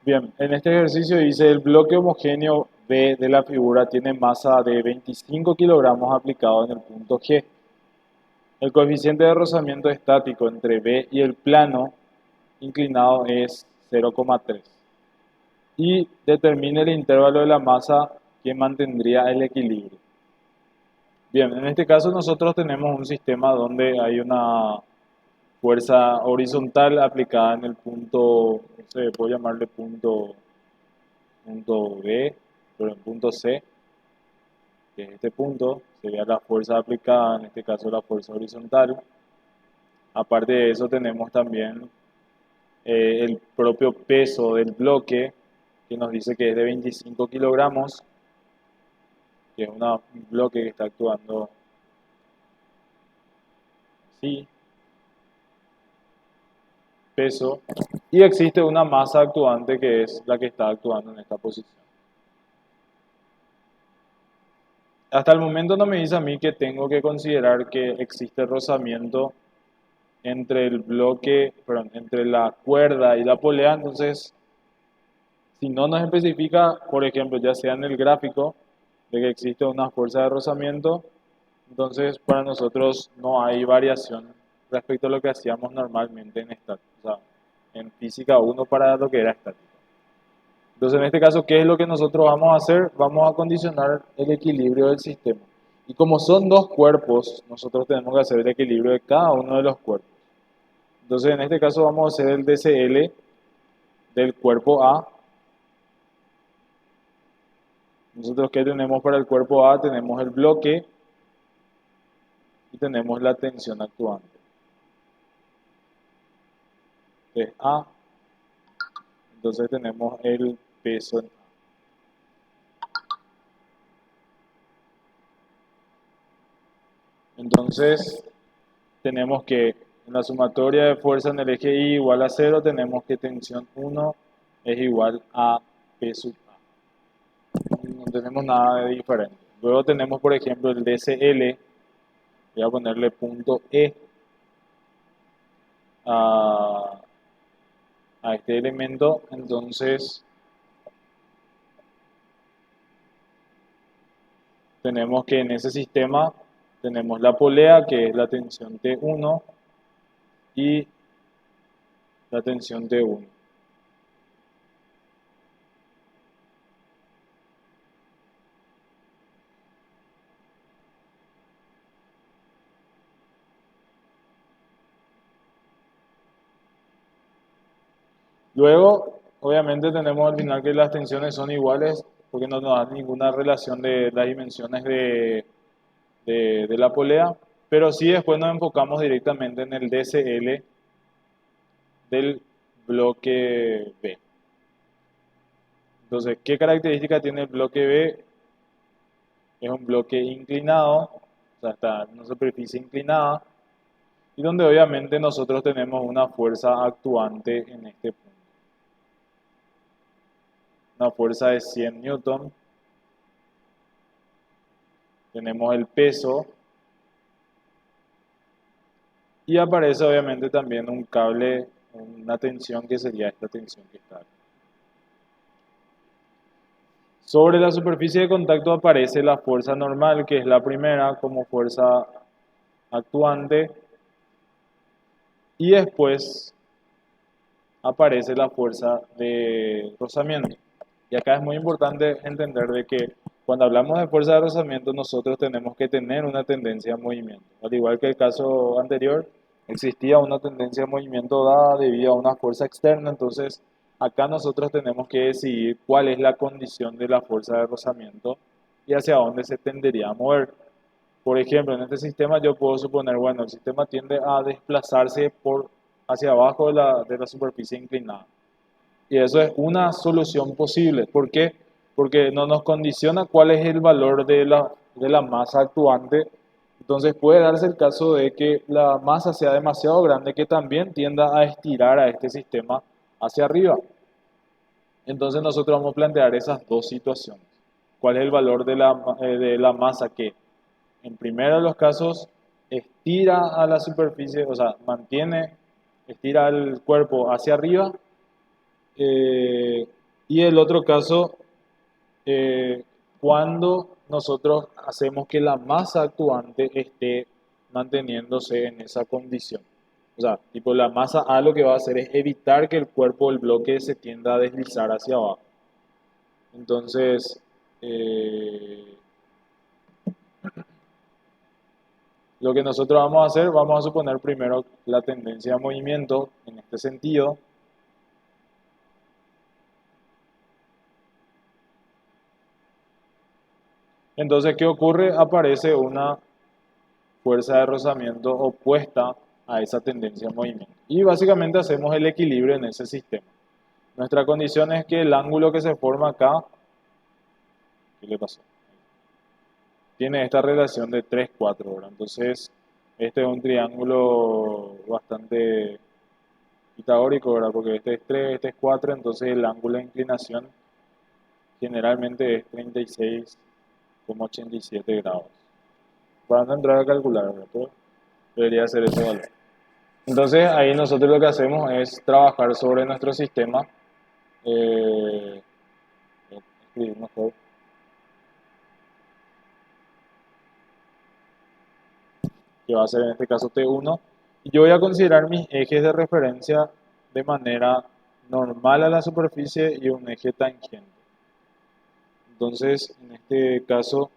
Bien, en este ejercicio dice el bloque homogéneo B de la figura tiene masa de 25 kilogramos aplicado en el punto G. El coeficiente de rozamiento estático entre B y el plano inclinado es 0,3. Y determine el intervalo de la masa que mantendría el equilibrio. Bien, en este caso nosotros tenemos un sistema donde hay una fuerza horizontal aplicada en el punto, no sé, puedo llamarle punto B, pero en punto C, que es este punto, sería la fuerza aplicada, en este caso la fuerza horizontal. Aparte de eso tenemos también el propio peso del bloque, que nos dice que es de 25 kilogramos, que es un bloque que está actuando así, peso, y existe una masa actuante que es la que está actuando en esta posición. Hasta el momento no me dice a mí que tengo que considerar que existe rozamiento entre el bloque, perdón, entre la cuerda y la polea, entonces si no nos especifica, por ejemplo, ya sea en el gráfico de que existe una fuerza de rozamiento, entonces para nosotros no hay variación respecto a lo que hacíamos normalmente en estática, o sea, en física 1 para lo que era estática. Entonces en este caso, ¿qué es lo que nosotros vamos a hacer? Vamos a condicionar el equilibrio del sistema. Y como son dos cuerpos, nosotros tenemos que hacer el equilibrio de cada uno de los cuerpos. Entonces en este caso vamos a hacer el DCL del cuerpo A. Nosotros, ¿qué tenemos para el cuerpo A? Tenemos el bloque y tenemos la tensión actuante. Es A, entonces tenemos el peso en A. Entonces tenemos que en la sumatoria de fuerza en el eje Y igual a 0, tenemos que tensión 1 es igual a P sub A. No tenemos nada de diferente. Luego tenemos, por ejemplo, el DCL. Voy a ponerle punto E a, a este elemento. Entonces tenemos que en ese sistema tenemos la polea, que es la tensión T1, y la tensión T1. Luego, obviamente tenemos al final que las tensiones son iguales porque no nos da ninguna relación de las dimensiones de la polea, pero sí después nos enfocamos directamente en el DCL del bloque B. Entonces, ¿qué característica tiene el bloque B? Es un bloque inclinado, o sea, está en una superficie inclinada, y donde obviamente nosotros tenemos una fuerza actuante en este punto. Una fuerza de 100 newton. Tenemos el peso y aparece obviamente también un cable, una tensión que sería esta tensión que está aquí. Sobre la superficie de contacto aparece la fuerza normal, que es la primera como fuerza actuante, y después aparece la fuerza de rozamiento. Y acá es muy importante entender de que cuando hablamos de fuerza de rozamiento nosotros tenemos que tener una tendencia a movimiento. Al igual que el caso anterior, existía una tendencia a movimiento dada debido a una fuerza externa, entonces acá nosotros tenemos que decidir cuál es la condición de la fuerza de rozamiento y hacia dónde se tendería a mover. Por ejemplo, en este sistema yo puedo suponer, bueno, el sistema tiende a desplazarse hacia abajo de la superficie inclinada. Y eso es una solución posible. ¿Por qué? Porque no nos condiciona cuál es el valor de la masa actuante. Entonces puede darse el caso de que la masa sea demasiado grande que también tienda a estirar a este sistema hacia arriba. Entonces nosotros vamos a plantear esas dos situaciones. ¿Cuál es el valor de la masa que en primero de los casos estira a la superficie, o sea, estira el cuerpo hacia arriba Y el otro caso, eh, cuando nosotros hacemos que la masa actuante esté manteniéndose en esa condición. O sea, tipo la masa A lo que va a hacer es evitar que el cuerpo del bloque se tienda a deslizar hacia abajo. Entonces, eh, lo que nosotros vamos a hacer, vamos a suponer primero la tendencia de movimiento en este sentido. Entonces, ¿qué ocurre? Aparece una fuerza de rozamiento opuesta a esa tendencia de movimiento. Y básicamente hacemos el equilibrio en ese sistema. Nuestra condición es que el ángulo que se forma acá, ¿qué le pasó? Tiene esta relación de 3, 4, ¿verdad? Entonces, este es un triángulo bastante pitagórico, ¿verdad? Porque este es 3, este es 4, entonces el ángulo de inclinación generalmente es 36,87 grados. Para no entrar a calcular, ¿verdad? Pero debería ser ese valor. Entonces ahí nosotros lo que hacemos es trabajar sobre nuestro sistema, eh, escribir mejor, que va a ser en este caso T1, y yo voy a considerar mis ejes de referencia de manera normal a la superficie y un eje tangente. Entonces, en este caso,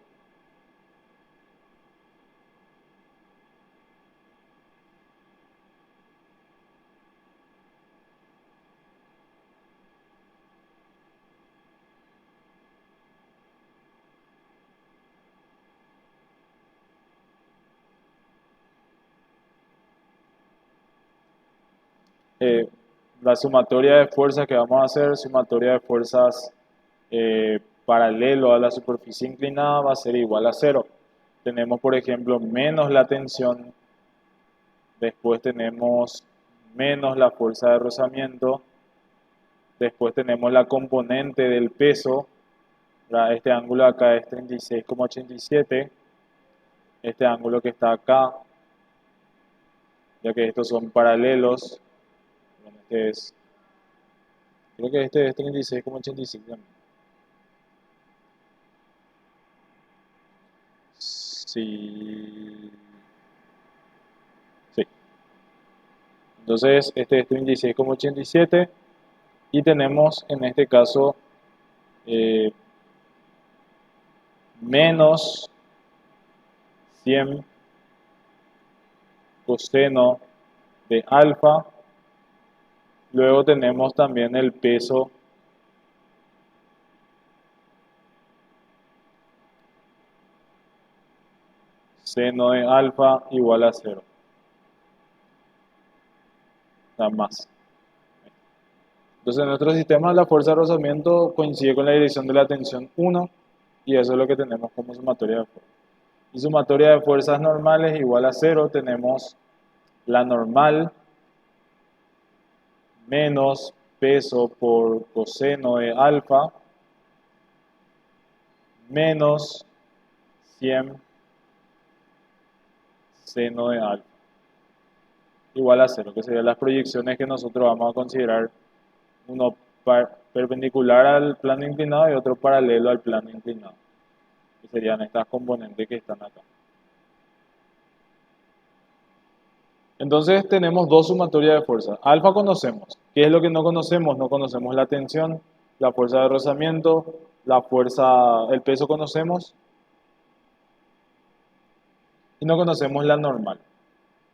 eh, la sumatoria de fuerzas que vamos a hacer, sumatoria de fuerzas paralelo a la superficie inclinada va a ser igual a cero. Tenemos, por ejemplo, menos la tensión, después tenemos menos la fuerza de rozamiento, después tenemos la componente del peso, ¿verdad? Este ángulo acá es 36,87, este ángulo que está acá, ya que estos son paralelos, bueno, creo que este es 36,85 también. Sí, sí. Entonces, este es 36,87 y tenemos en este caso eh, menos 100 coseno de alfa. Luego tenemos también el peso seno de alfa igual a cero. Nada más. Entonces, en nuestro sistema la fuerza de rozamiento coincide con la dirección de la tensión 1 y eso es lo que tenemos como sumatoria de fuerzas. Y sumatoria de fuerzas normales igual a cero, tenemos la normal menos peso por coseno de alfa menos 100 seno de alfa igual a cero, que serían las proyecciones que nosotros vamos a considerar, uno perpendicular al plano inclinado y otro paralelo al plano inclinado, que serían estas componentes que están acá. Entonces tenemos dos sumatorias de fuerza. Alfa conocemos. ¿Qué es lo que no conocemos? No conocemos la tensión, la fuerza de rozamiento, la fuerza, el peso conocemos y no conocemos la normal.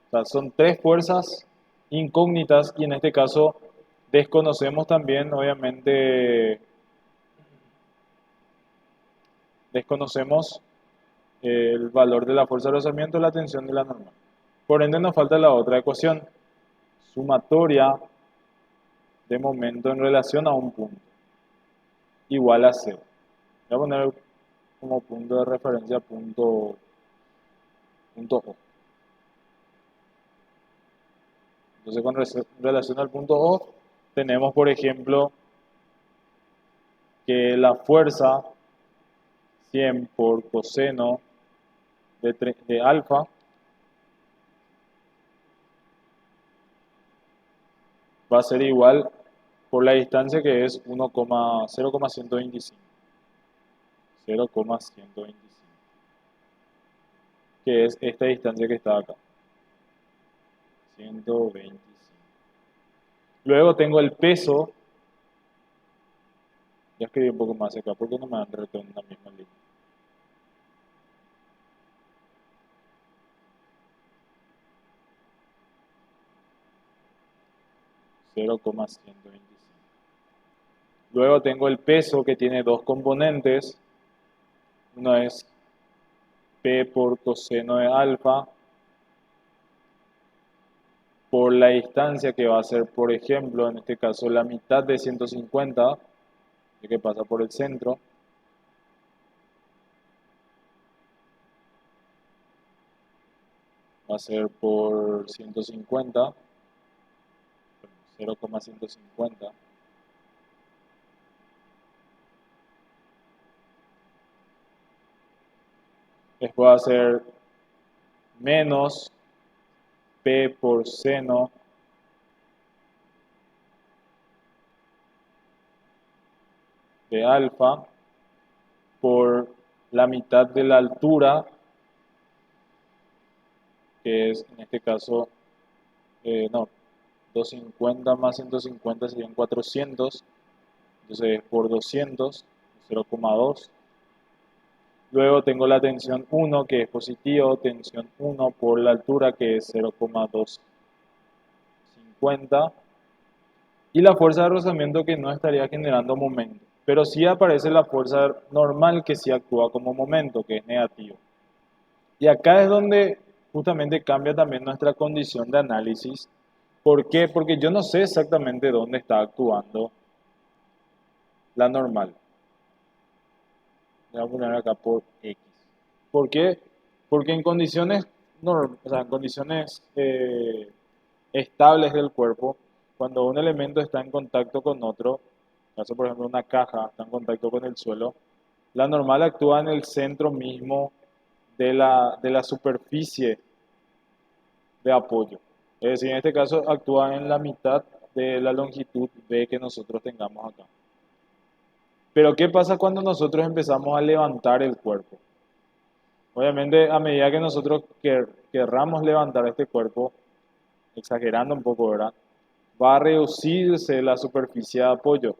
O sea, son tres fuerzas incógnitas y en este caso desconocemos también, obviamente, desconocemos el valor de la fuerza de rozamiento y la tensión de la normal. Por ende nos falta la otra ecuación, sumatoria de momento en relación a un punto, igual a cero. Voy a poner como punto de referencia punto O. Entonces con relación al punto O, tenemos por ejemplo que la fuerza 100 por coseno de alfa va a ser igual por la distancia que es 0,125. 0,125. Que es esta distancia que está acá. 125. Luego tengo el peso. Ya escribí un poco más acá porque no me dan retorno en la misma línea. Cero coma ciento veinticinco. Luego tengo el peso que tiene dos componentes. Uno es P por coseno de alfa por la distancia que va a ser, por ejemplo, en este caso la mitad de 150, ya que pasa por el centro. Va a ser por 150, 0,150. Después va a ser menos P por seno de alfa por la mitad de la altura, que es en este caso, no, 250 más 150 serían 400, entonces es por 200, 0,2. Luego tengo la tensión 1 que es positivo, tensión 1 por la altura que es 0,250 y la fuerza de rozamiento que no estaría generando momento. Pero sí aparece la fuerza normal que sí actúa como momento, que es negativo. Y acá es donde justamente cambia también nuestra condición de análisis. ¿Por qué? Porque yo no sé exactamente dónde está actuando la normal. Voy a poner acá por X. ¿Por qué? Porque en condiciones, o sea, en condiciones estables del cuerpo, cuando un elemento está en contacto con otro, caso por ejemplo una caja está en contacto con el suelo, la normal actúa en el centro mismo de la superficie de apoyo. Es decir, en este caso actúa en la mitad de la longitud B que nosotros tengamos acá. Pero ¿qué pasa cuando nosotros empezamos a levantar el cuerpo? Obviamente, a medida que nosotros querramos levantar este cuerpo, exagerando un poco, ¿verdad? Va a reducirse la superficie de apoyo.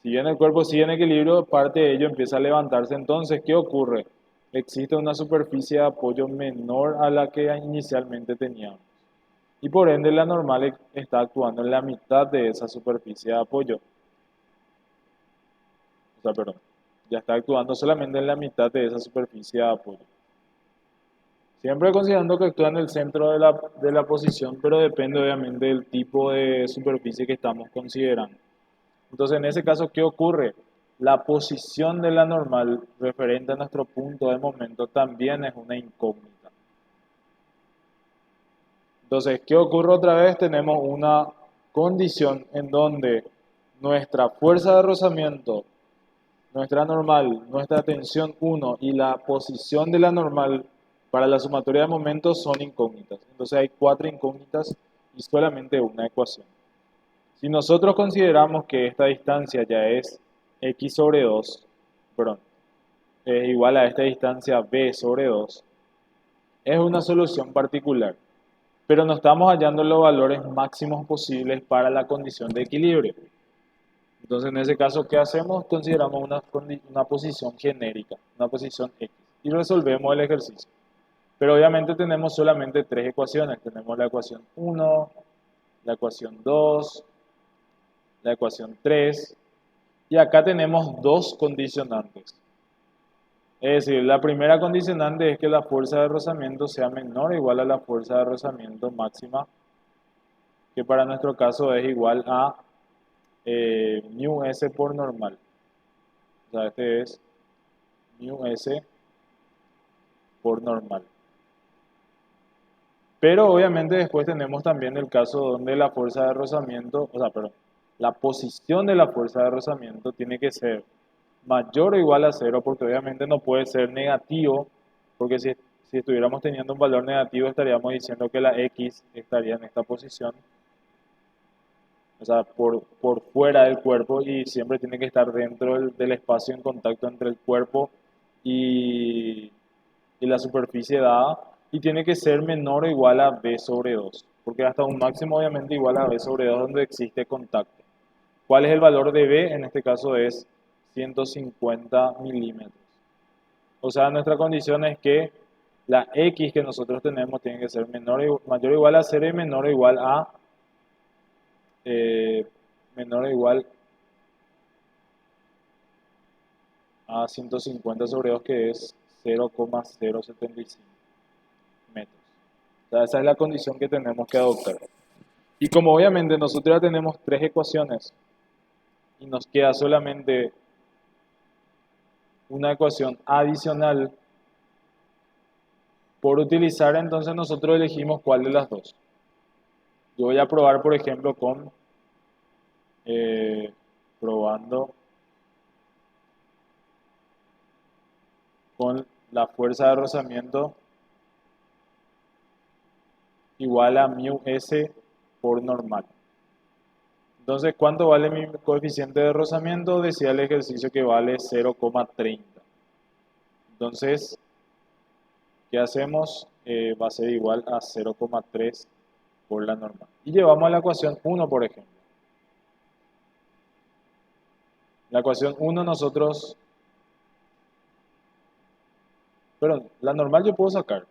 Si bien el cuerpo sigue en equilibrio, parte de ello empieza a levantarse. Entonces, ¿qué ocurre? Existe una superficie de apoyo menor a la que inicialmente teníamos. Y por ende, la normal está actuando en la mitad de esa superficie de apoyo. O sea, perdón, ya está actuando solamente en la mitad de esa superficie de apoyo. Siempre considerando que actúa en el centro de la posición, pero depende obviamente del tipo de superficie que estamos considerando. Entonces, en ese caso, ¿qué ocurre? La posición de la normal referente a nuestro punto de momento también es una incógnita. Entonces, ¿qué ocurre otra vez? Tenemos una condición en donde nuestra fuerza de rozamiento, nuestra normal, nuestra tensión 1 y la posición de la normal para la sumatoria de momentos son incógnitas. Entonces hay 4 incógnitas y solamente una ecuación. Si nosotros consideramos que esta distancia ya es x sobre 2, perdón, es igual a esta distancia b sobre 2, es una solución particular, pero no estamos hallando los valores máximos posibles para la condición de equilibrio. Entonces, en ese caso, ¿qué hacemos? Consideramos una posición genérica, una posición X, y resolvemos el ejercicio. Pero obviamente tenemos solamente 3 ecuaciones. Tenemos la ecuación 1, la ecuación 2, la ecuación 3, y acá tenemos dos condicionantes. Es decir, la primera condicionante es que la fuerza de rozamiento sea menor o igual a la fuerza de rozamiento máxima, que para nuestro caso es igual a mu s por normal. O sea, este es mu s por normal. Pero obviamente después tenemos también el caso donde la fuerza de rozamiento, o sea, perdón, la posición de la fuerza de rozamiento tiene que ser mayor o igual a cero, porque obviamente no puede ser negativo, porque si estuviéramos teniendo un valor negativo estaríamos diciendo que la X estaría en esta posición. o sea, por fuera del cuerpo y siempre tiene que estar dentro del espacio en contacto entre el cuerpo y, y la superficie dada y tiene que ser menor o igual a b sobre 2, porque hasta un máximo obviamente igual a b sobre 2 donde existe contacto. ¿Cuál es el valor de b? En este caso es 150 milímetros. O sea, nuestra condición es que la x que nosotros tenemos tiene que ser mayor o igual a 0 y eh, menor o igual a 150 sobre 2 que es 0,075 metros. O sea, esa es la condición que tenemos que adoptar. Y como obviamente nosotros ya tenemos tres ecuaciones y nos queda solamente una ecuación adicional por utilizar, entonces nosotros elegimos cuál de las dos. Yo voy a probar, por ejemplo, probando con la fuerza de rozamiento igual a mu s por normal. Entonces, ¿cuánto vale mi coeficiente de rozamiento? Decía el ejercicio que vale 0,30. Entonces, ¿qué hacemos? Va a ser igual a 0,3 por la normal. Y llevamos a la ecuación 1, por ejemplo. La ecuación 1 nosotros, perdón, la normal yo puedo sacar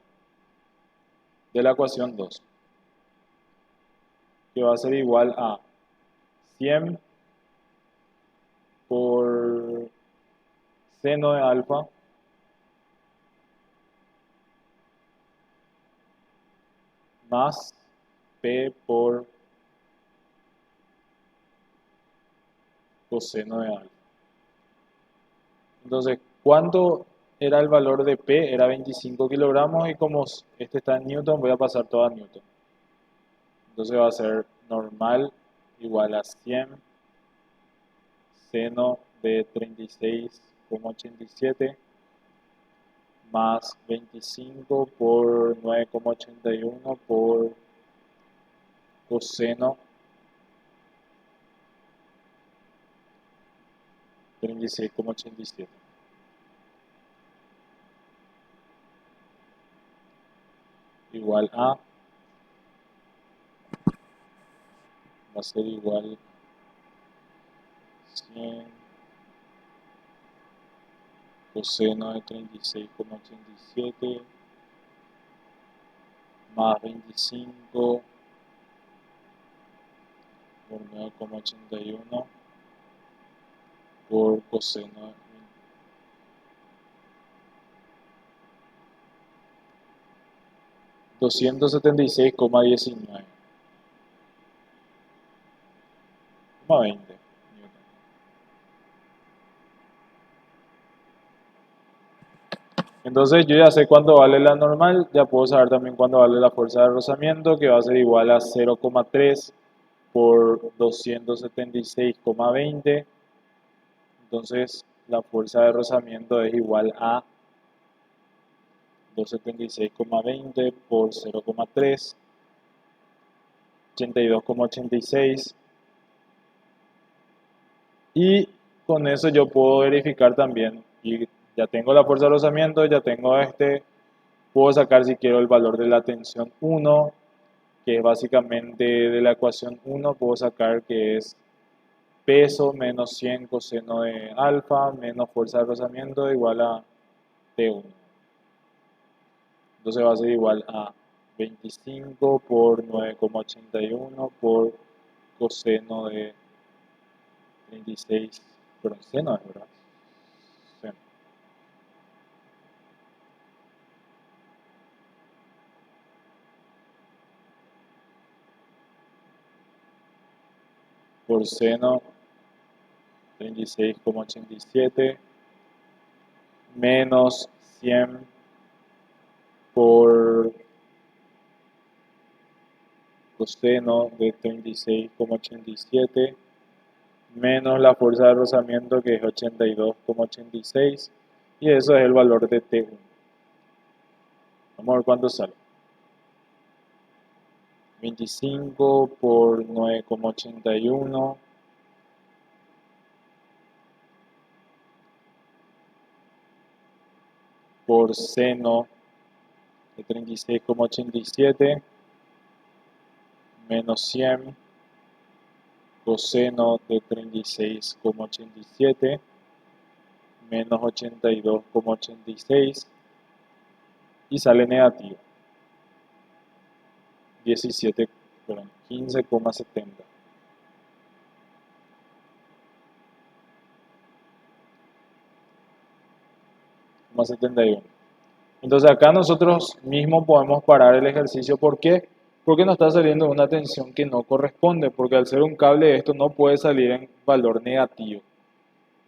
de la ecuación 2, que va a ser igual a 100 por seno de alfa más p por coseno de alfa. Entonces, ¿cuánto era el valor de P? Era 25 kilogramos y como este está en Newton, voy a pasar todo a Newton. Entonces va a ser normal igual a 100 seno de 36,87 más 25 por 9,81 por coseno 36,87. Igual a, va a ser igual 100 coseno de 36,87 más 25 por 9,81 por coseno de 276,19 20 newton. Entonces yo ya sé cuánto vale la normal, ya puedo saber también cuánto vale la fuerza de rozamiento, que va a ser igual a 0,3 por 276,20. Entonces la fuerza de rozamiento es igual a 276,20 por 0,3, 82,86. Y con eso yo puedo verificar también, y ya tengo la fuerza de rozamiento, ya tengo puedo sacar si quiero el valor de la tensión 1, que es básicamente de la ecuación 1, puedo sacar que es peso menos 100 coseno de alfa menos fuerza de rozamiento igual a T1. Entonces va a ser igual a 25 por 9,81 por coseno de 36, pero seno es verdad. Seno. Por seno 36,87 menos 100 por coseno de 36,87 menos la fuerza de rozamiento que es 82,86 y eso es el valor de T1. Vamos a ver cuánto sale. 25 por 9,81 por seno de 36,87 menos 100 coseno de 36,87 menos 82,86 y sale negativo 15,70. Entonces acá nosotros mismos podemos parar el ejercicio. ¿Por qué? Porque nos está saliendo una tensión que no corresponde, porque al ser un cable esto no puede salir en valor negativo.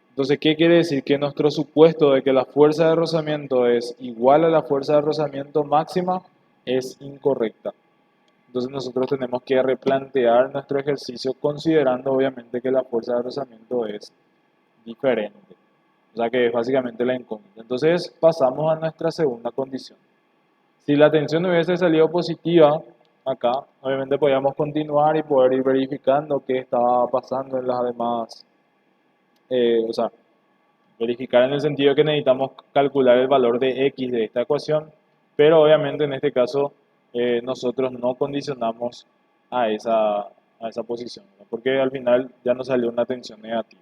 Entonces, ¿qué quiere decir? Que nuestro supuesto de que la fuerza de rozamiento es igual a la fuerza de rozamiento máxima es incorrecta. Entonces nosotros tenemos que replantear nuestro ejercicio considerando obviamente que la fuerza de rozamiento es diferente. O sea que es básicamente la incógnita. Entonces pasamos a nuestra segunda condición. Si la tensión hubiese salido positiva, acá obviamente podíamos continuar y poder ir verificando qué estaba pasando en las demás, o sea, verificar en el sentido de que necesitamos calcular el valor de x de esta ecuación, pero obviamente en este caso nosotros no condicionamos a esa posición, ¿no? Porque al final ya nos salió una tensión negativa.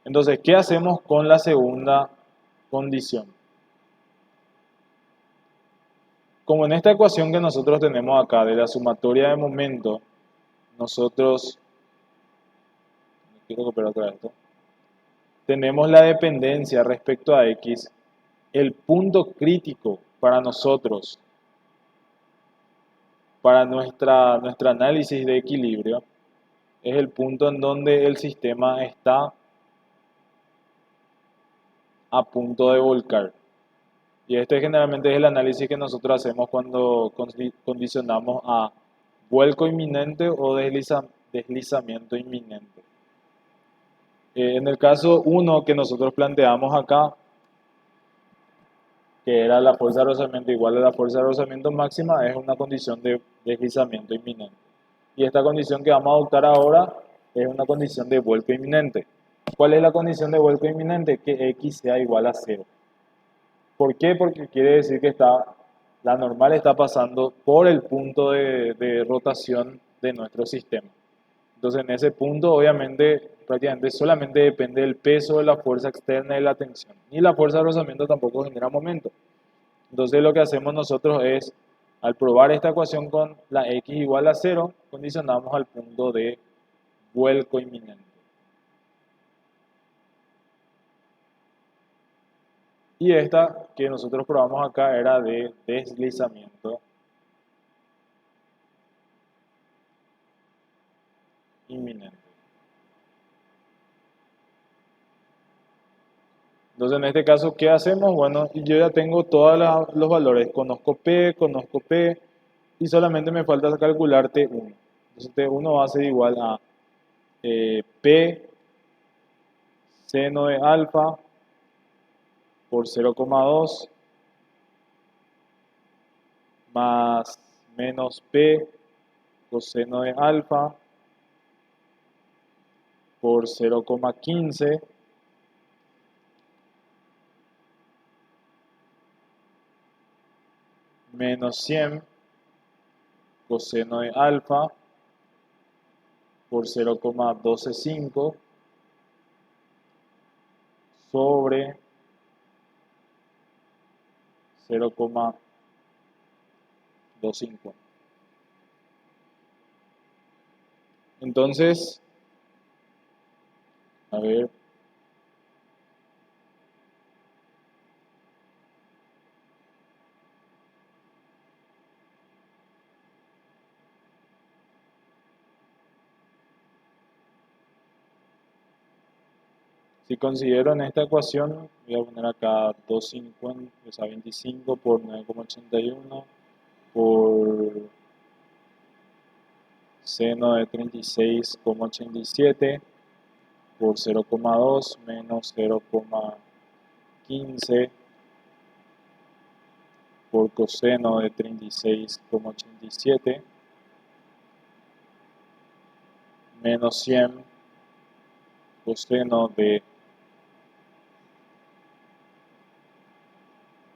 Entonces, ¿qué hacemos con la segunda condición? Como en esta ecuación que nosotros tenemos acá de la sumatoria de momento, nosotros, quiero copiar otra vez esto, tenemos la dependencia respecto a x, el punto crítico para nosotros, para nuestro análisis de equilibrio, es el punto en donde el sistema está a punto de volcar. Y este generalmente es el análisis que nosotros hacemos cuando condicionamos a vuelco inminente o deslizamiento inminente. En el caso 1 que nosotros planteamos acá, que era la fuerza de rozamiento igual a la fuerza de rozamiento máxima, es una condición de deslizamiento inminente. Y esta condición que vamos a adoptar ahora es una condición de vuelco inminente. ¿Cuál es la condición de vuelco inminente? Que x sea igual a 0. ¿Por qué? Porque quiere decir que la normal está pasando por el punto de rotación de nuestro sistema. Entonces en ese punto obviamente prácticamente solamente depende del peso de la fuerza externa y la tensión. Ni la fuerza de rozamiento tampoco genera momento. Entonces lo que hacemos nosotros es, al probar esta ecuación con la x igual a 0, condicionamos al punto de vuelco inminente. Y esta que nosotros probamos acá era de deslizamiento inminente. Entonces, en este caso, ¿qué hacemos? Bueno, yo ya tengo todos los valores. Conozco P, y solamente me falta calcular T1. Entonces, T1 va a ser igual a P seno de alfa por 0,2 más menos P coseno de alfa por 0,15 menos 100 coseno de alfa por 0,125 sobre 0,250. Entonces, a ver, si considero en esta ecuación, voy a poner acá 250, o sea, 25 por 9,81 por seno de 36,87 por 0,2 menos 0,15 por coseno de 36,87 menos 100 coseno de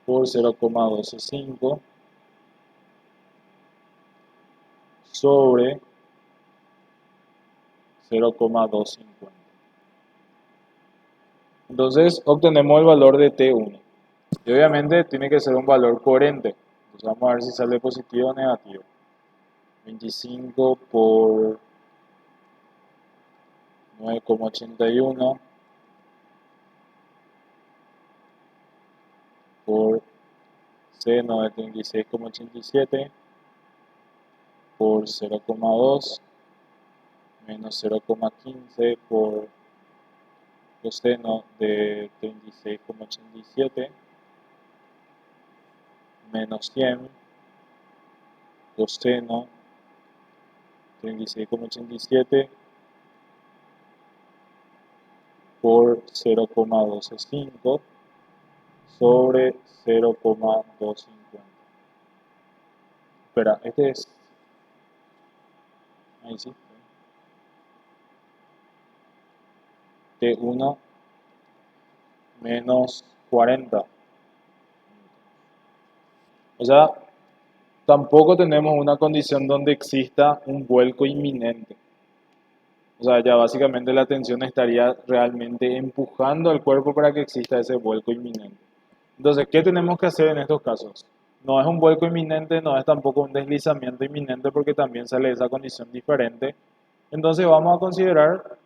por 0,125 sobre 0,250. Entonces obtenemos el valor de T1. Y obviamente tiene que ser un valor coherente. Entonces vamos a ver si sale positivo o negativo. 25 por 9,81 por seno de 36,87 por 0,2 menos 0,15 por coseno de 36,87 menos 100 coseno 36,87 por 0,125 sobre 0,250. Espera, este es... Ahí sí. T1 menos 40. O sea, tampoco tenemos una condición donde exista un vuelco inminente. O sea, ya básicamente la tensión estaría realmente empujando al cuerpo para que exista ese vuelco inminente. Entonces, ¿qué tenemos que hacer en estos casos? No es un vuelco inminente, no es tampoco un deslizamiento inminente porque también sale esa condición diferente. Entonces vamos a considerar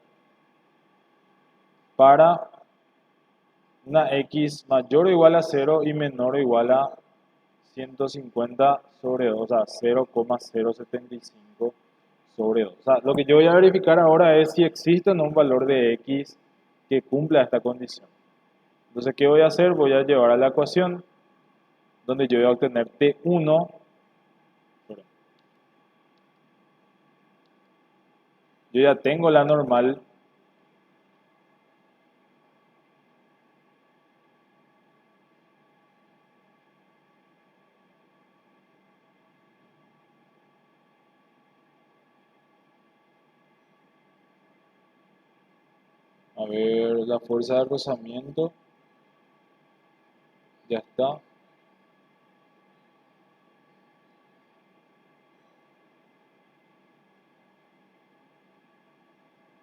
para una x mayor o igual a 0 y menor o igual a 150 sobre 2, o sea, 0,075 sobre 2. O sea, lo que yo voy a verificar ahora es si existe o no un valor de x que cumpla esta condición. Entonces, ¿qué voy a hacer? Voy a llevar a la ecuación donde yo voy a obtener T1. Yo ya tengo la normal. A ver, la fuerza de rozamiento. Ya está.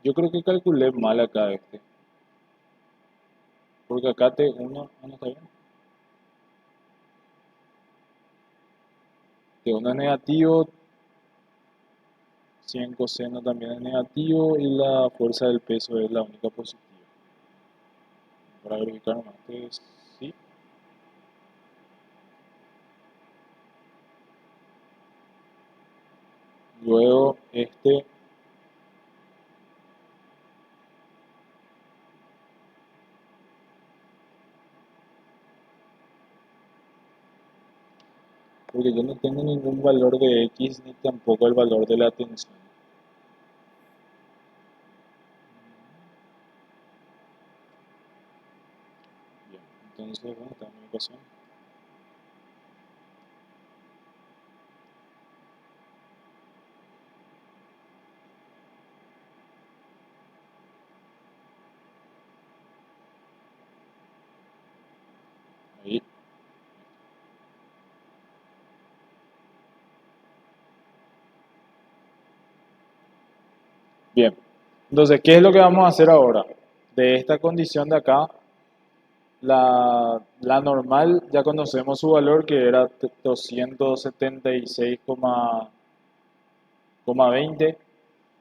Yo creo que calculé mal acá este. Porque acá T1, no está bien. T1 es negativo, 100 coseno también es negativo y la fuerza del peso es la única positiva. Para verificar nomás, este es sí. Luego este porque yo no tengo ningún valor de X ni tampoco el valor de la tensión. Bien, entonces, bueno, está mi ecuación. Ahí. Bien, entonces, ¿qué es lo que vamos a hacer ahora? De esta condición de acá, la normal, ya conocemos su valor que era 276,20.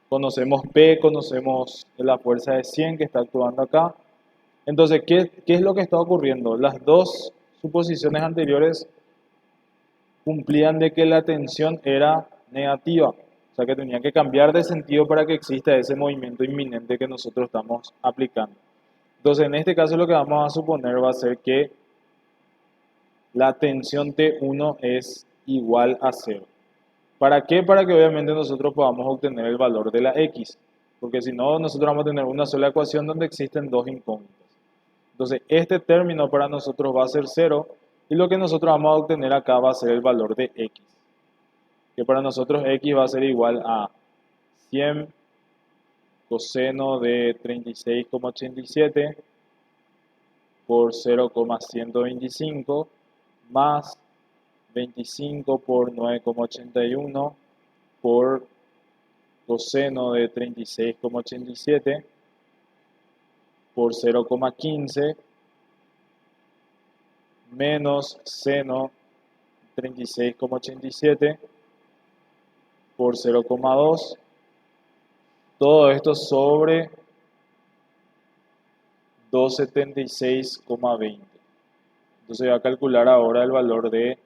Conocemos P, conocemos la fuerza de 100 que está actuando acá. Entonces, ¿qué es lo que está ocurriendo? Las dos suposiciones anteriores cumplían de que la tensión era negativa. O sea que tenía que cambiar de sentido para que exista ese movimiento inminente que nosotros estamos aplicando. Entonces, en este caso lo que vamos a suponer va a ser que la tensión T1 es igual a 0. ¿Para qué? Para que obviamente nosotros podamos obtener el valor de la X. Porque si no, nosotros vamos a tener una sola ecuación donde existen dos incógnitas. Entonces, este término para nosotros va a ser 0 y lo que nosotros vamos a obtener acá va a ser el valor de X. Que para nosotros X va a ser igual a 100 coseno de 36,87 por 0,125 más 25 por 9,81 por coseno de 36,87 por 0,15 menos seno 36,87 por 0,2. Todo esto sobre 276,20. Entonces voy a calcular ahora el valor de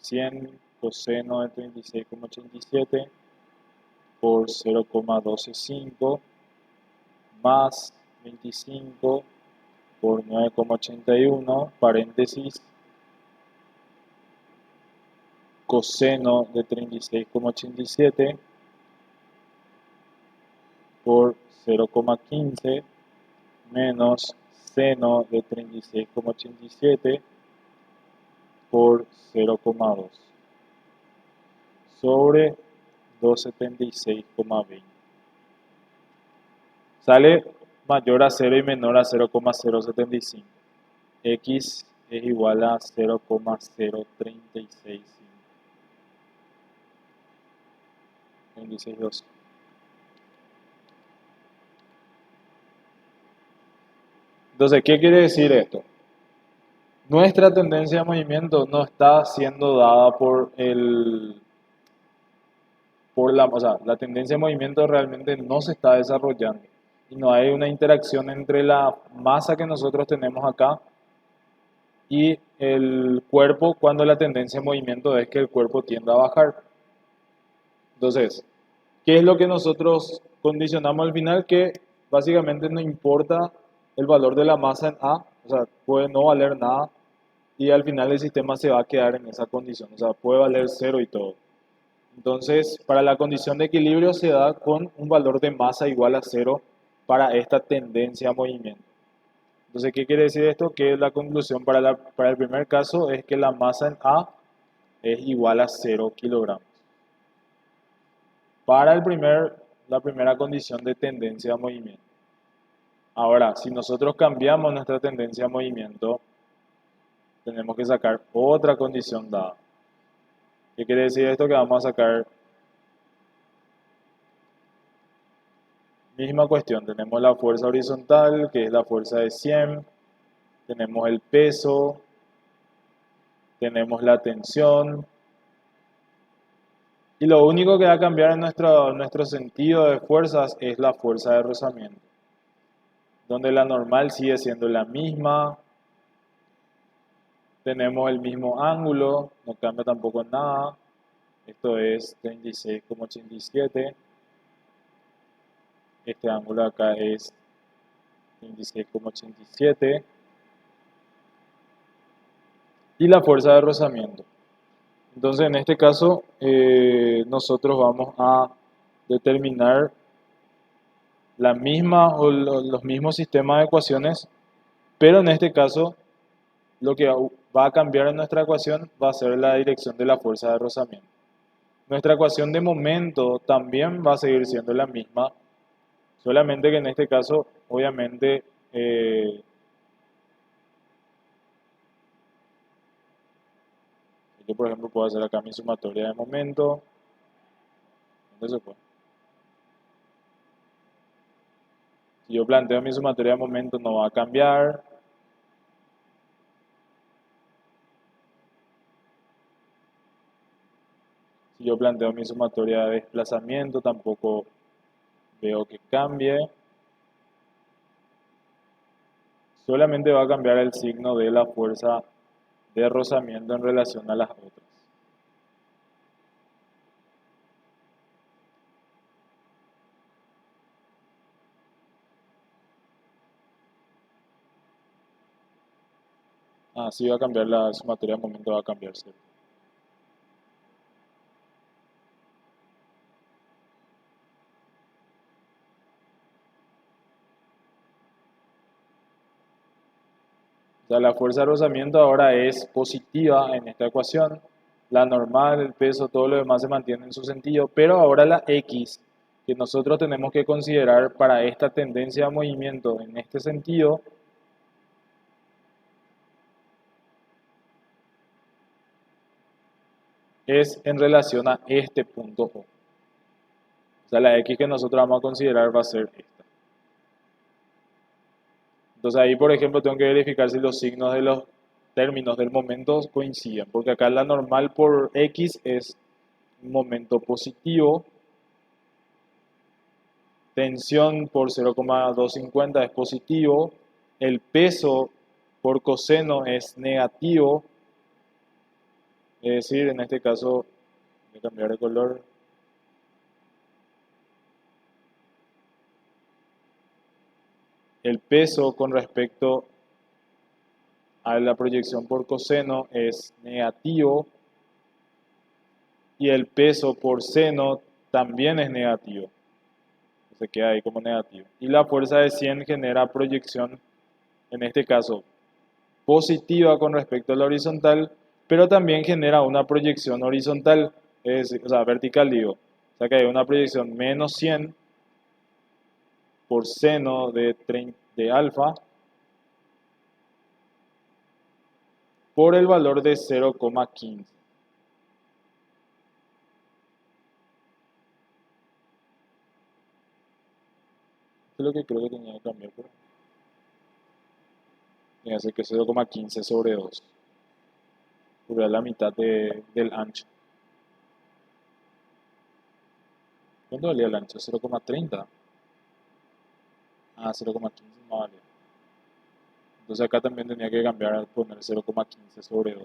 100 coseno de 36,87 por 0,125 más 25 por 9,81 paréntesis coseno de 36,87 por 0,15 menos seno de 36,87 por 0,2 sobre 276,20. Sale mayor a 0 y menor a 0,075. X es igual a 0,0365. 26,12. Entonces, ¿qué quiere decir esto? Nuestra tendencia de movimiento no está siendo dada o sea, la tendencia de movimiento realmente no se está desarrollando y no hay una interacción entre la masa que nosotros tenemos acá y el cuerpo cuando la tendencia de movimiento es que el cuerpo tiende a bajar. Entonces, ¿qué es lo que nosotros condicionamos al final? Que básicamente no importa el valor de la masa en A, o sea, puede no valer nada y al final el sistema se va a quedar en esa condición, o sea, puede valer cero y todo. Entonces, para la condición de equilibrio se da con un valor de masa igual a cero para esta tendencia a movimiento. Entonces, ¿qué quiere decir esto? Que la conclusión para el primer caso es que la masa en A es igual a 0 kilogramos. Para la primera condición de tendencia a movimiento. Ahora, si nosotros cambiamos nuestra tendencia a movimiento, tenemos que sacar otra condición dada. ¿Qué quiere decir esto? Que vamos a sacar misma cuestión. Tenemos la fuerza horizontal, que es la fuerza de 100. Tenemos el peso. Tenemos la tensión. Y lo único que va a cambiar en nuestro sentido de fuerzas es la fuerza de rozamiento. Donde la normal sigue siendo la misma. Tenemos el mismo ángulo, no cambia tampoco nada. Esto es 36,87. Este ángulo acá es 26,87. Y la fuerza de rozamiento. Entonces, en este caso, nosotros vamos a determinar la misma o los mismos sistemas de ecuaciones, pero en este caso, lo que va a cambiar en nuestra ecuación va a ser la dirección de la fuerza de rozamiento. Nuestra ecuación de momento también va a seguir siendo la misma, solamente que en este caso, obviamente, yo por ejemplo puedo hacer acá mi sumatoria de momento. ¿Dónde se fue? Si yo planteo mi sumatoria de momento no va a cambiar. Si yo planteo mi sumatoria de desplazamiento tampoco veo que cambie. Solamente va a cambiar el signo de la fuerza de rozamiento en relación a las otras. Sí va a cambiar la sumatoria de momento, va a cambiar, ¿cierto? O sea, la fuerza de rozamiento ahora es positiva en esta ecuación. La normal, el peso, todo lo demás se mantiene en su sentido, pero ahora la X, que nosotros tenemos que considerar para esta tendencia de movimiento en este sentido es en relación a este punto O. O sea, la X que nosotros vamos a considerar va a ser esta. Entonces ahí, por ejemplo, tengo que verificar si los signos de los términos del momento coinciden, porque acá la normal por X es un momento positivo, tensión por 0,250 es positivo, el peso por coseno es negativo, es decir, en este caso, voy a cambiar de color, el peso con respecto a la proyección por coseno es negativo y el peso por seno también es negativo. Se queda ahí como negativo. Y la fuerza de 100 genera proyección, en este caso, positiva con respecto a la horizontal, pero también genera una proyección horizontal, o sea, vertical digo. O sea que hay una proyección menos 100 por seno de alfa por el valor de 0,15. Esto es lo que creo que tenía que cambiar. Tenía que ser que 0,15 sobre 2. Porque es la mitad del ancho. ¿Cuánto valía el ancho? 0,30. Ah, 0,15 más vale. Entonces acá también tenía que cambiar, poner 0,15 sobre 2.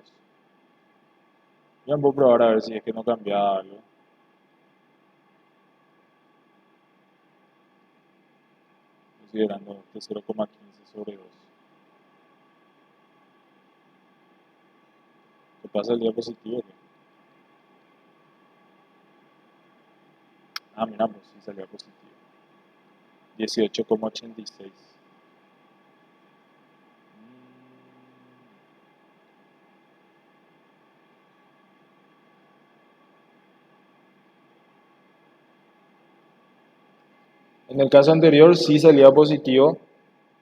Ya voy a probar a ver si es que no cambia algo. Considerando este 0,15 sobre 2. ¿Qué pasa el diapositivo? ¿Qué? Ah, mira, pues sí salió positivo. 18,86. En el caso anterior sí salía positivo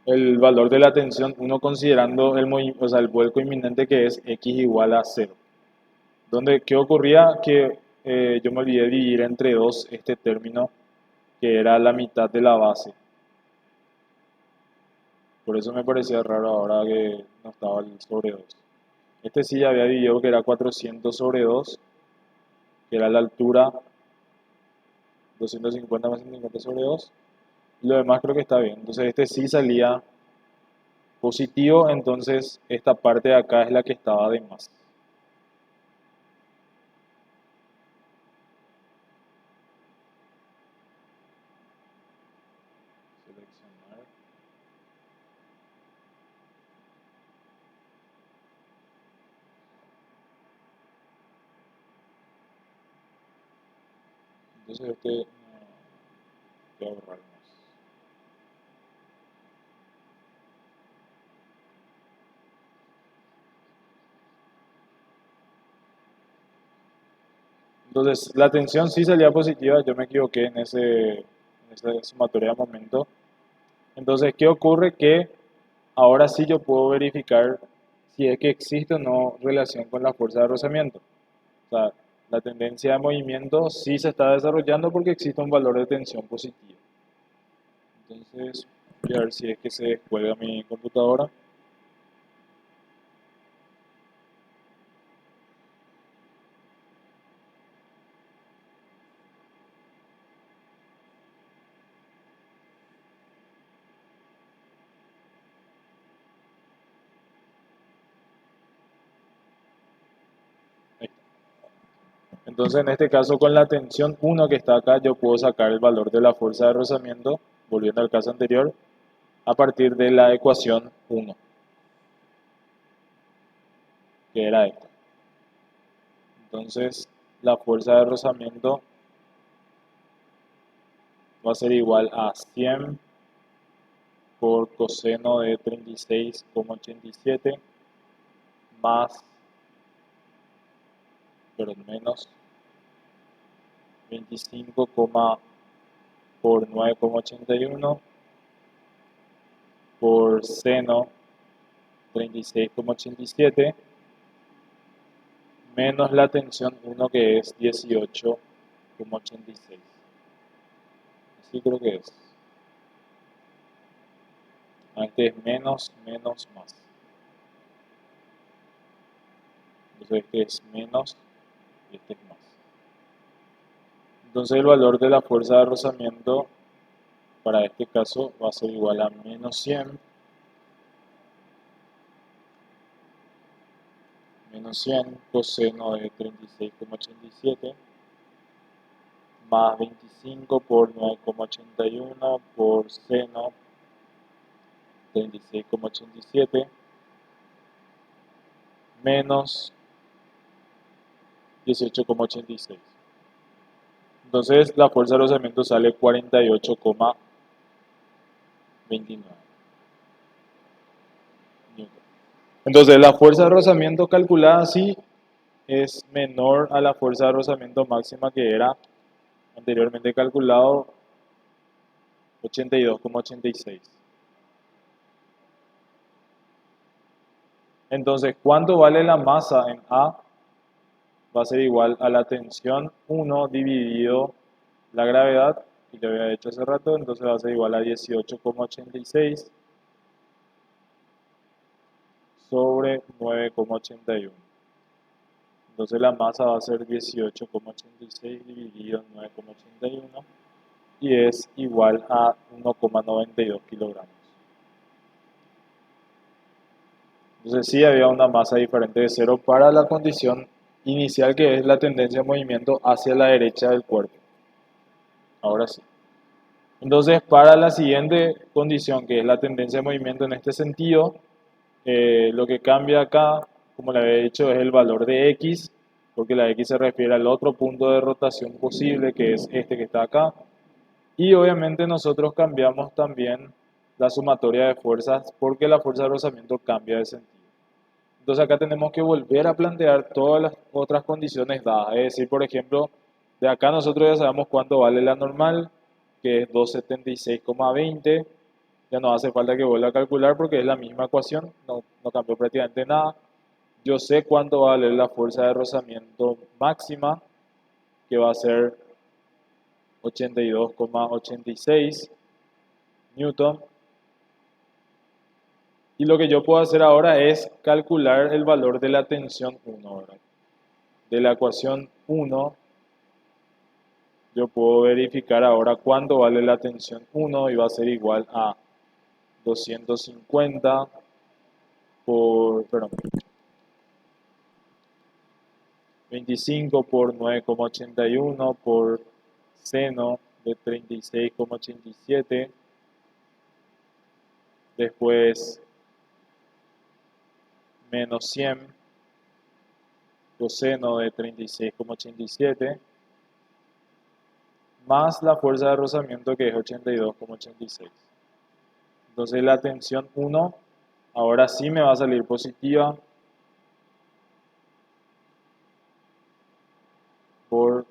el valor de la tensión, uno considerando o sea, el vuelco inminente que es x igual a 0. Donde, ¿qué ocurría? Que yo me olvidé dividir entre 2 este término que era la mitad de la base. Por eso me parecía raro ahora que no estaba el sobre 2. Este sí ya había dividido que era 400 sobre 2, que era la altura 250 más 150 sobre 2. Y lo demás creo que está bien. Entonces este sí salía positivo, entonces esta parte de acá es la que estaba de más. Seleccionar. Entonces este voy a borrar más. Entonces la tensión sí salía positiva, yo me equivoqué en esa sumatoria de momento. Entonces, ¿qué ocurre? Que ahora sí yo puedo verificar si es que existe o no relación con la fuerza de rozamiento. O sea, la tendencia de movimiento sí se está desarrollando porque existe un valor de tensión positivo. Entonces, voy a ver si es que se descuelga mi computadora. Ahí está. Entonces, en este caso, con la tensión 1 que está acá, yo puedo sacar el valor de la fuerza de rozamiento, volviendo al caso anterior, a partir de la ecuación 1, que era esta. Entonces, la fuerza de rozamiento va a ser igual a 100 por coseno de 36,87 más, pero menos 25,8 por 9,81 por seno 36,87 menos la tensión 1 que es 18,86. Así creo que es. Este es menos, menos, más. Entonces este es menos y este es más. Entonces el valor de la fuerza de rozamiento para este caso va a ser igual a menos 100 coseno de 36,87 más 25 por 9,81 por seno 36,87 menos 18,86. Entonces la fuerza de rozamiento sale 48,29 newton. Entonces la fuerza de rozamiento calculada así es menor a la fuerza de rozamiento máxima que era anteriormente calculado 82,86. Entonces, ¿cuánto vale la masa en A? Va a ser igual a la tensión 1 dividido la gravedad, y lo había hecho hace rato, entonces va a ser igual a 18,86 sobre 9,81. Entonces la masa va a ser 18,86 dividido en 9,81 y es igual a 1,92 kilogramos. Entonces sí había una masa diferente de cero para la condición inicial, que es la tendencia de movimiento hacia la derecha del cuerpo. Ahora sí. Entonces para la siguiente condición, que es la tendencia de movimiento en este sentido, lo que cambia acá, como le había dicho, es el valor de X, porque la X se refiere al otro punto de rotación posible, que es este que está acá. Y obviamente nosotros cambiamos también la sumatoria de fuerzas, porque la fuerza de rozamiento cambia de sentido. Entonces acá tenemos que volver a plantear todas las otras condiciones dadas. Es decir, por ejemplo, de acá nosotros ya sabemos cuánto vale la normal, que es 276,20. Ya no hace falta que vuelva a calcular porque es la misma ecuación, no cambió prácticamente nada. Yo sé cuánto va a valer la fuerza de rozamiento máxima, que va a ser 82,86 newton. Y lo que yo puedo hacer ahora es calcular el valor de la tensión 1, ¿verdad? De la ecuación 1, yo puedo verificar ahora cuánto vale la tensión 1 y va a ser igual a 250 perdón, 25 por 9,81 por seno de 36,87. Después menos 100 coseno de 36,87 más la fuerza de rozamiento, que es 82,86. Entonces la tensión 1 ahora sí me va a salir positiva por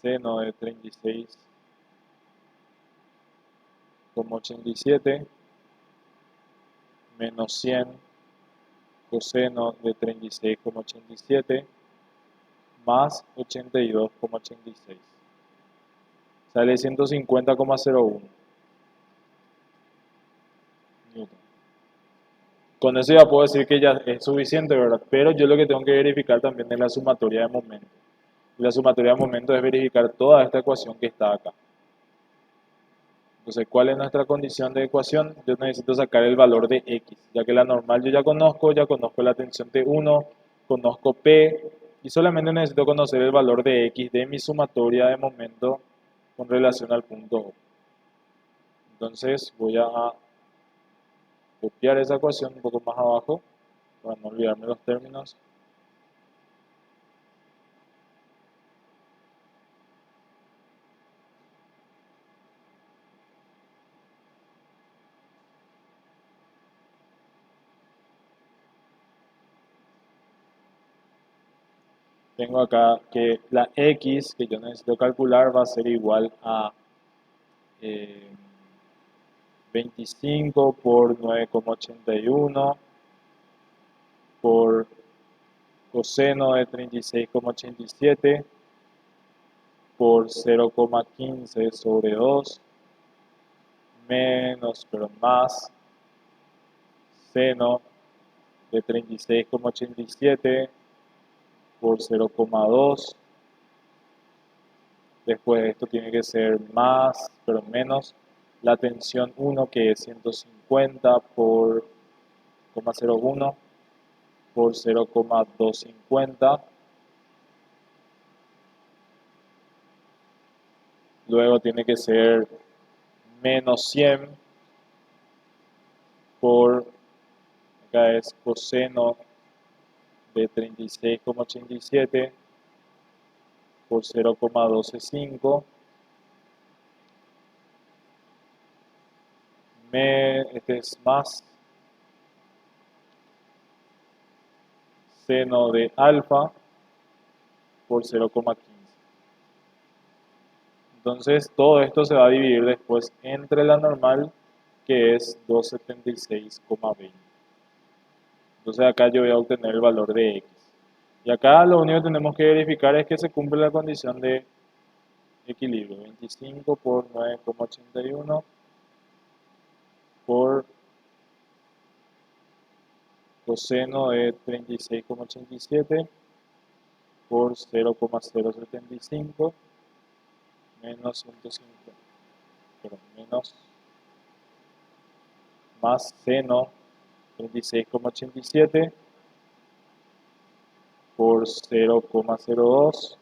seno de 36,87 menos 100 coseno de 36,87 más 82,86. Sale 150,01 newton. Con eso ya puedo decir que ya es suficiente, ¿verdad? Pero yo lo que tengo que verificar también es la sumatoria de momentos. Y la sumatoria de momentos es verificar toda esta ecuación que está acá. Entonces, ¿cuál es nuestra condición de ecuación? Yo necesito sacar el valor de X, ya que la normal yo ya conozco la tensión T1, conozco P, y solamente necesito conocer el valor de X de mi sumatoria de momento con relación al punto O. Entonces, voy a copiar esa ecuación un poco más abajo, para no olvidarme los términos. Tengo acá que la X que yo necesito calcular va a ser igual a eh, 25 por 9,81 por coseno de 36,87 por 0,15 sobre 2 menos, pero más, seno de 36,87 por 0,2. Después esto tiene que ser más, pero menos, la tensión 1 que es 150 por 0,01 por 0,250. Luego tiene que ser menos 100 por, acá es coseno de 36,87 por 0,125. Este es más seno de alfa por 0,15. Entonces todo esto se va a dividir después entre la normal, que es 276,20. Entonces acá yo voy a obtener el valor de x. Y acá lo único que tenemos que verificar es que se cumple la condición de equilibrio. 25 por 9,81 por coseno de 36,87 por 0,075 menos 150, pero menos más seno 36,87 por 0,02,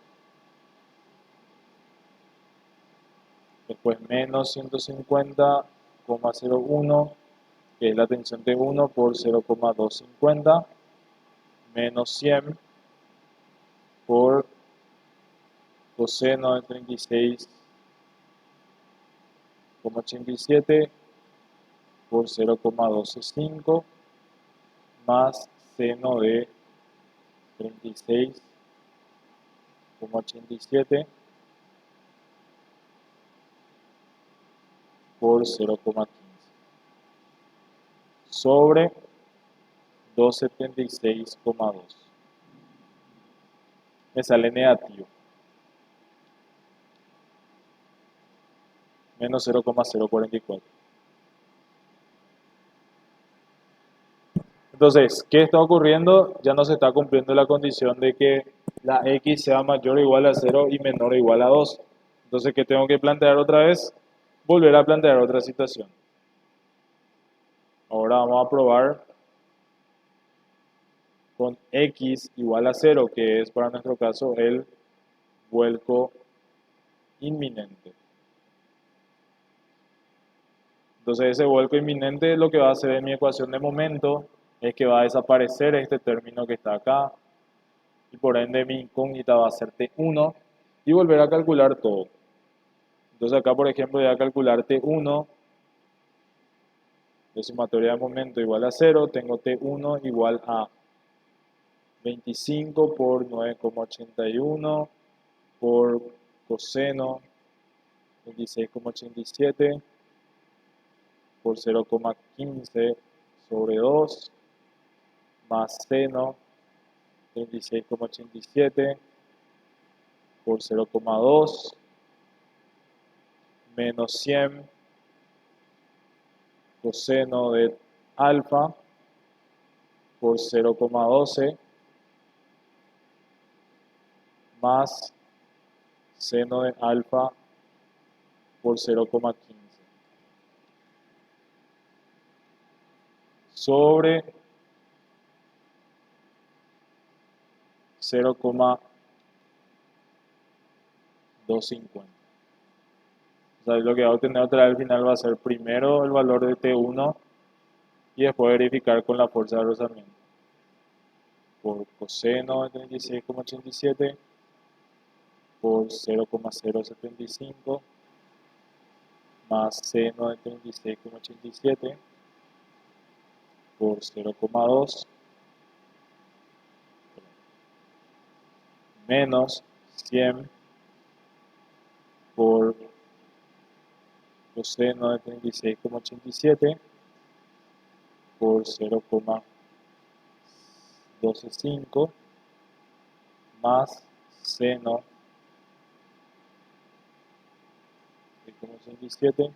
después menos 150,01, que es la tensión T1 por 0,250, menos 100 por coseno de 36,87 por 0,125 más seno de 36,87 por 0,15 sobre 276,2. Me sale negativo, menos 0,044. Entonces, ¿qué está ocurriendo? Ya no se está cumpliendo la condición de que la x sea mayor o igual a 0 y menor o igual a 2. Entonces, ¿qué tengo que plantear otra vez? Volver a plantear otra situación. Ahora vamos a probar con x igual a 0, que es para nuestro caso el vuelco inminente. Entonces, ese vuelco inminente lo que va a hacer en mi ecuación de momento es que va a desaparecer este término que está acá, y por ende mi incógnita va a ser T1 y volver a calcular todo. Entonces acá, por ejemplo, voy a calcular T1, de sumatoria de momento igual a 0, tengo T1 igual a 25 por 9,81 por coseno 26,87 por 0,15 sobre 2 más seno 26,87 por 0,2 menos 100 coseno de alfa por 0,12 más seno de alfa por 0,15 sobre 0,250. O sea, lo que va a obtener otra vez al final va a ser primero el valor de T1 y después verificar con la fuerza de rozamiento. Por coseno de 36,87 por 0,075 más seno de 36,87 por 0,2 menos 100 por coseno de 36,87 por 0,125 más seno de 0,87.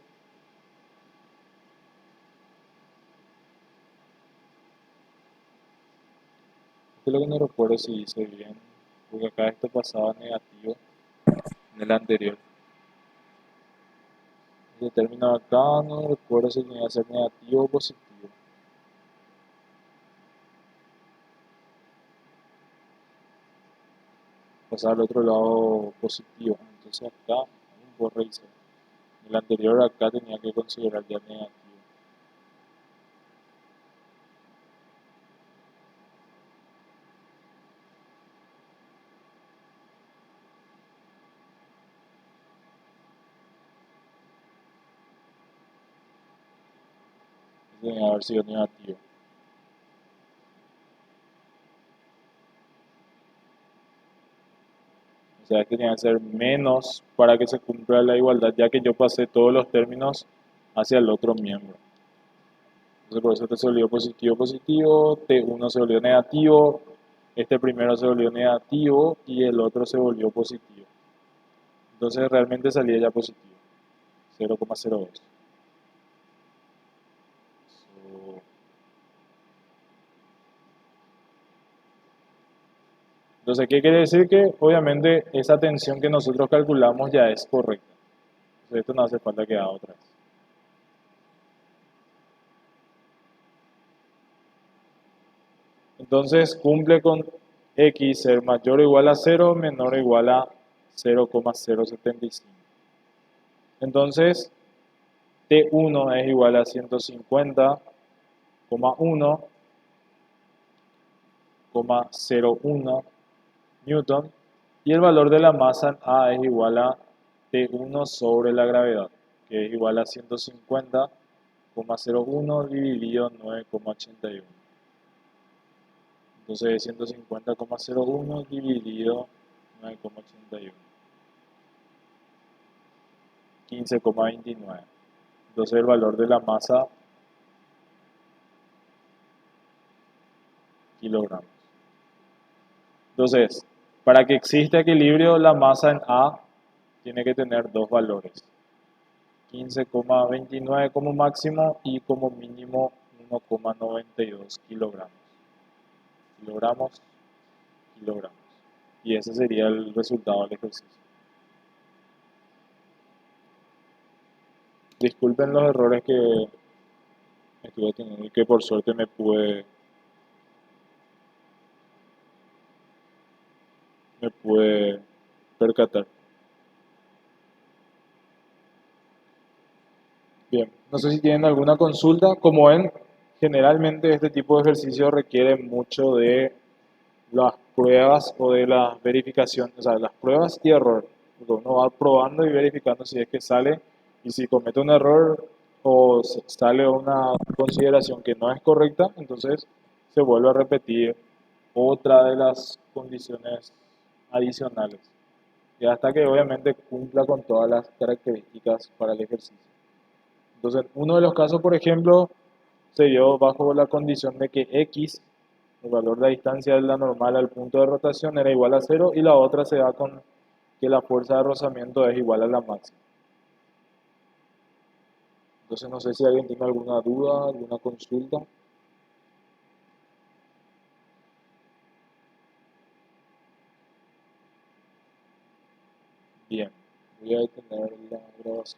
Esto es lo que no recuerdo si hice bien, porque acá esto pasaba negativo en el anterior. Este término acá no recuerdo si tenía que ser negativo o positivo. Pasar al otro lado positivo. Entonces acá un revisar. El anterior acá tenía que considerar ya negativo. Este tenía que haber sido negativo. O sea, este tenía que ser menos para que se cumpla la igualdad, ya que yo pasé todos los términos hacia el otro miembro. Entonces por eso este se volvió positivo, positivo, T1 se volvió negativo, este primero se volvió negativo y el otro se volvió positivo. Entonces realmente salía ya positivo, 0,02. So, entonces, ¿qué quiere decir? Que obviamente esa tensión que nosotros calculamos ya es correcta. Entonces esto no hace falta que haga otra vez. Entonces cumple con x ser mayor o igual a 0, menor o igual a 0,075. Entonces T1 es igual a 150,1,01 newton y el valor de la masa en A es igual a T1 sobre la gravedad, que es igual a 150,01 dividido 9,81. Entonces 150,01 dividido 9,81. 15,29. Entonces el valor de la masa, kilogramos. Entonces, para que exista equilibrio, la masa en A tiene que tener dos valores. 15,29 como máximo y como mínimo 1,92 kilogramos. Kilogramos, kilogramos. Y ese sería el resultado del ejercicio. Disculpen los errores que estuve teniendo y que por suerte me pude percatar. Bien, no sé si tienen alguna consulta. Como ven, generalmente este tipo de ejercicio requiere mucho de las pruebas o de las verificaciones, o sea, las pruebas y error. Porque uno va probando y verificando si es que sale y si comete un error o sale una consideración que no es correcta, entonces se vuelve a repetir otra de las condiciones adicionales. Y hasta que obviamente cumpla con todas las características para el ejercicio. Entonces, uno de los casos, por ejemplo, se dio bajo la condición de que x, el valor de la distancia de la normal al punto de rotación, era igual a 0 y la otra se da con que la fuerza de rozamiento es igual a la máxima. Entonces, no sé si alguien tiene alguna duda, alguna consulta. Bien, voy a detener la grabación.